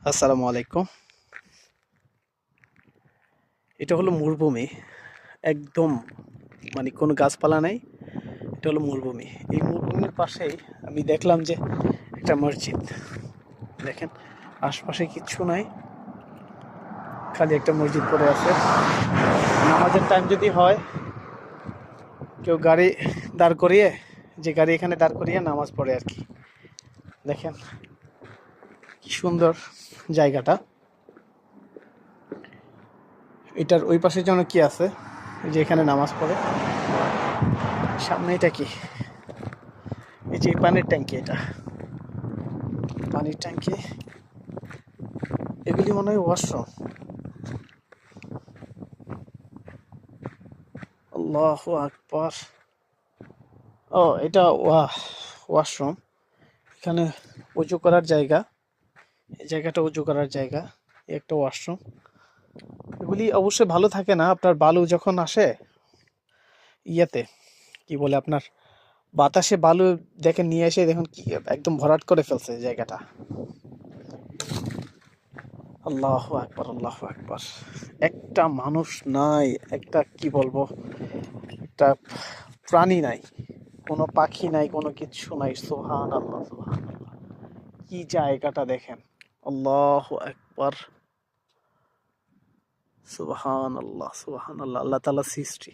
আসসালামু আলাইকুম। এটা হলো মরুভূমি, একদম মানে কোনো গাছপালা নাই। এটা হলো মরুভূমি। এই মরুভূমির পাশেই আমি দেখলাম যে একটা মসজিদ। দেখেন, আশপাশে কিচ্ছু নাই, খালি একটা মসজিদ পড়ে আছে। নামাজের টাইম যদি হয়, কেউ গাড়ি দাঁড় করিয়ে, যে গাড়ি এখানে দাঁড় করিয়ে নামাজ পড়ে আর কি। দেখেন কি সুন্দর জায়গাটা। এটার ওই পাশে যেন কি আছে, যে এখানে নামাজ পড়ে। সামনে এটা কি, এই যে পানির ট্যাঙ্কি, এটা পানির ট্যাঙ্কি। এগুলি মনে হয় ওয়াশরুম। আল্লাহু আকবার। ও, এটা ওয়াশরুম। এখানে উজু করার জায়গা। এই জায়গাটা উজু করার জায়গা। এই একটা ওয়াশরুম। এগুলি অবশ্যই ভালো থাকে না, আপনার বালু যখন আসে ইয়েতে, কি বলে আপনার, বাতাসে বালু দেখেন নিয়ে এসে দেখুন কি একদম ভরাট করে ফেলছে জায়গাটা। আল্লাহু আকবার, আল্লাহু আকবার। একটা মানুষ নাই, একটা কি বলবো, একটা প্রাণী নাই, কোনো পাখি নাই, কোনো কিচ্ছু নাই। সুবহান আল্লাহ, সুবহান আল্লাহ। কি জায়গাটা দেখেন। আল্লাহু আকবার, সুবহান আল্লাহ, সুবহান আল্লাহ। আল্লাহ তাআলার সৃষ্টি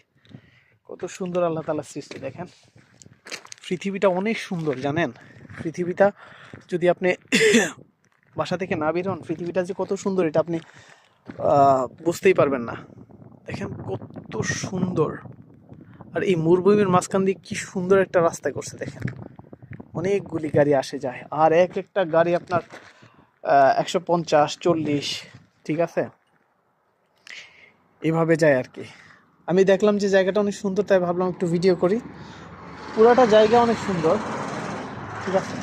কত সুন্দর, আল্লাহ তাআলার সৃষ্টি দেখেন। পৃথিবীটা অনেক সুন্দর জানেন। পৃথিবীটা যদি আপনি বাসা থেকে না বের হন, পৃথিবীটা যে কত সুন্দর এটা আপনি বুঝতেই পারবেন না। দেখেন কত সুন্দর। আর এই মরুভূমির মাঝখান দিয়ে কি সুন্দর একটা রাস্তা করছে দেখেন। অনেকগুলি গাড়ি আসে যায়, আর এক একটা গাড়ি আপনার 150, 40, ঠিক আছে, এভাবে যায় আর কি। আমি দেখলাম যে জায়গাটা অনেক সুন্দর, তাই ভাবলাম একটু ভিডিও করি। পুরাটা জায়গা অনেক সুন্দর, ঠিক আছে।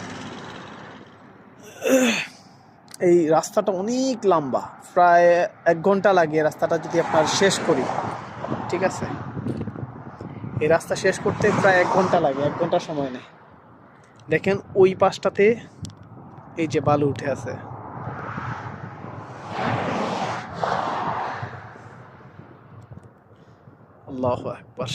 এই রাস্তাটা অনেক লম্বা, প্রায় 1 ঘন্টা লাগে রাস্তাটা যদি আপনার শেষ করি, ঠিক আছে। এই রাস্তা শেষ করতে প্রায় 1 ঘন্টা লাগে, 1 ঘন্টা সময় নেয়। দেখেন ওই পাশটাতে এই যে বালু উঠে আছে। আল্লাহু আকবার।